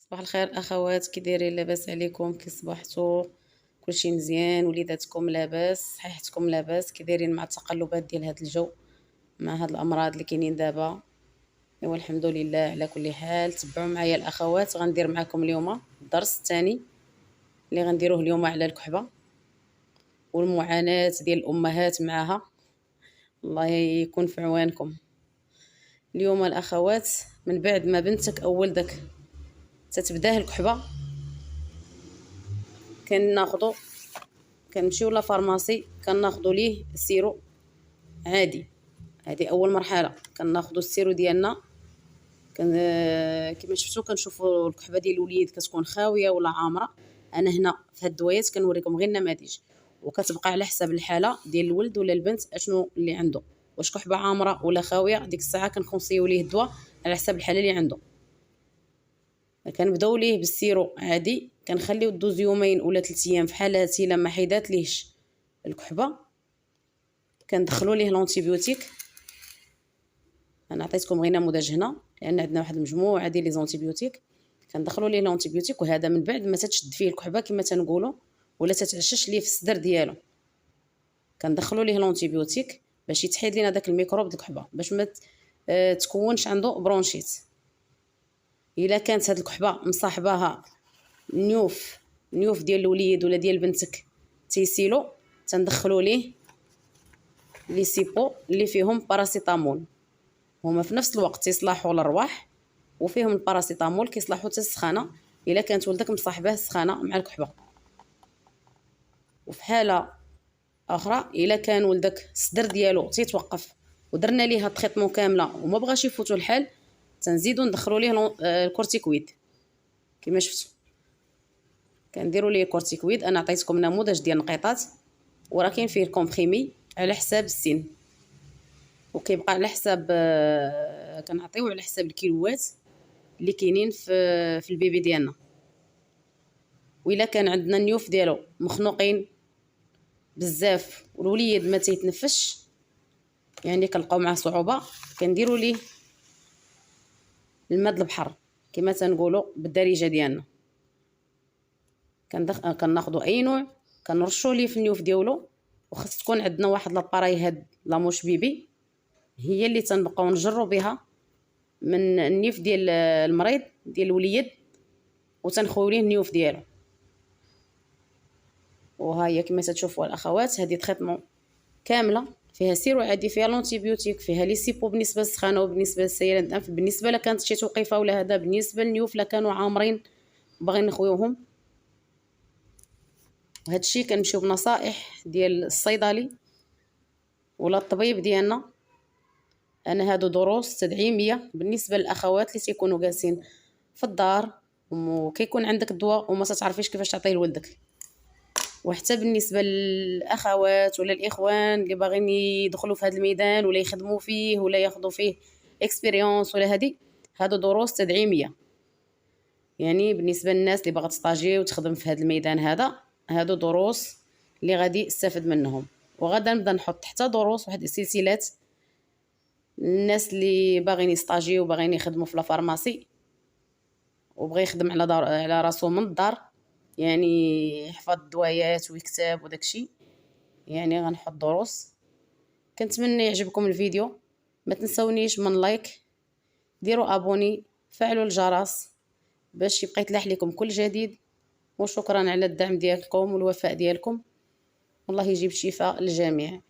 صباح الخير اخوات، كي دايرين؟ لاباس عليكم؟ كي صبحتوا؟ كلشي مزيان؟ وليداتكم لاباس؟ صحيحتكم لاباس؟ كي دايرين مع التقلبات ديال هذا الجو مع هاد الامراض اللي كاينين دابا؟ ايوا الحمد لله على كل حال. تبعوا معايا الاخوات، غندير معكم اليوم الدرس الثاني اللي غنديروه اليوم على الكحبه والمعاناه ديال الامهات معها. الله يكون في عوانكم. اليوم الاخوات، من بعد ما بنتك او ولدك تتبداه الكحبه، كناخذوا كنمشيو لا فارماسي، كناخذوا ليه السيرو عادي. هذه اول مرحله، كناخذوا السيرو ديالنا. كن كما شفتوا كنشوفوا الكحبه ديال الوليد كتكون خاويه ولا عامره. انا هنا في هاد الدويات كنوريكم غير النماذج، وكتبقى على حسب الحاله ديال الولد ولا البنت اشنو اللي عنده، واش كحبه عامره ولا خاويه. ديك الساعه كنخونسيو ليه الدواء على حسب الحاله اللي عنده. كنبداو ليه بالسيرو عادي، كنخليو دوز يومين ولا 3 ايام في حالات الا ما حيدات ليهش الكحبه. كندخلوا ليه لونتيبيوتيك. انا عطيتكم غير نموذج هنا لان عندنا واحد المجموعه ديال لي زونتيبيوتيك. كندخلوا ليه لونتيبيوتيك، وهذا من بعد ما تتشد فيه الكحبه كما تنقولوا ولا تتعشش ليه في الصدر ديالو. كندخلوا ليه لونتيبيوتيك باش يتحيد لينا داك الميكروب ديال الكحبه، باش ما تكونش عنده برونشيت. الا كانت هاد الكحبه مصاحباها نيوف ديال الوليد ولا ديال بنتك تيسيلو، تندخلوا ليه لي سيبو اللي فيهم باراسيتامول. هما في نفس الوقت تيصلحوا للرواح، وفيهم الباراسيتامول كيصلحوا حتى السخانه الا كانت ولدك مصاحبه السخانه مع الكحبه. وفي حاله اخرى الا كان ولدك الصدر ديالو تيتوقف ودرنا ليه التريتمون كامله وما بغاش يفوتوا الحال، تنزيدوا ندخلوا ليه الكورتيكويد. كما شفتوا كنديروا ليه الكورتيكويد. انا عطيتكم نموذج ديال النقيطات، وراه كاين فيه الكومبريمي على حساب السن، وكيبقى على حساب كنعطيوه على حساب الكيلوات اللي كاينين في البيبي ديالنا. وإلا كان عندنا النيوف ديالو مخنوقين بزاف والوليد ما تيتنفش، يعني كنلقاو معاه صعوبه، كنديروا ليه الماء البحر كما تنقولوا بالدارجه ديالنا. كناخذوا اي نوع كنرشوا ليه في النيوف ديالو، وخاص تكون عندنا واحد لاباراي هاد لاموش بيبي هي اللي تنبقاو نجروا بها من النيف ديال المريض ديال الوليد وتنخويو ليه النيوف ديالو. وها هي كما تشوفوا الاخوات، هذه تريتمون كامله فيها سيرو عادي، فيها لونتيبيوتيك، فيها لي سيبو بالنسبه للسخانه وبالنسبه للسيلان الانف، بالنسبه لا كانت شي توقيفه ولا هذا، بالنسبه للنيوف لا كانوا عامرين باغيين نخويوهم. وهذا الشيء كنمشيو بنصائح ديال الصيدلي ولا الطبيب ديالنا. انا هادو دروس تدعيميه بالنسبه للاخوات اللي تيكونوا جالسين في الدار وكيكون عندك الدواء وما تعرفيش كيفاش تعطيه لولدك، وحتى بالنسبه للاخوات ولا الاخوان اللي باغيين يدخلوا في هذا الميدان ولا يخدموا فيه ولا ياخذوا فيه اكسبيريونس ولا هادو دروس تدعيميه. يعني بالنسبه للناس اللي باغا تستاجي وتخدم في هذا الميدان هادو دروس اللي غادي استفد منهم. وغدا نبدا نحط حتى دروس واحد السلسلات الناس اللي باغيين يستاجيو وباغيين يخدموا في لا فارماسي وبغى يخدم على راسو من الدار، يعني يحفظ الدوايات ويكتب وداكشي. يعني غنحط دروس. كنتمنى يعجبكم الفيديو، ما تنسونيش من لايك، ديروا ابوني، فعلوا الجرس باش يبقى يتلاح لكم كل جديد. وشكرا على الدعم ديالكم والوفاء ديالكم، والله يجيب الشفاء للجميع.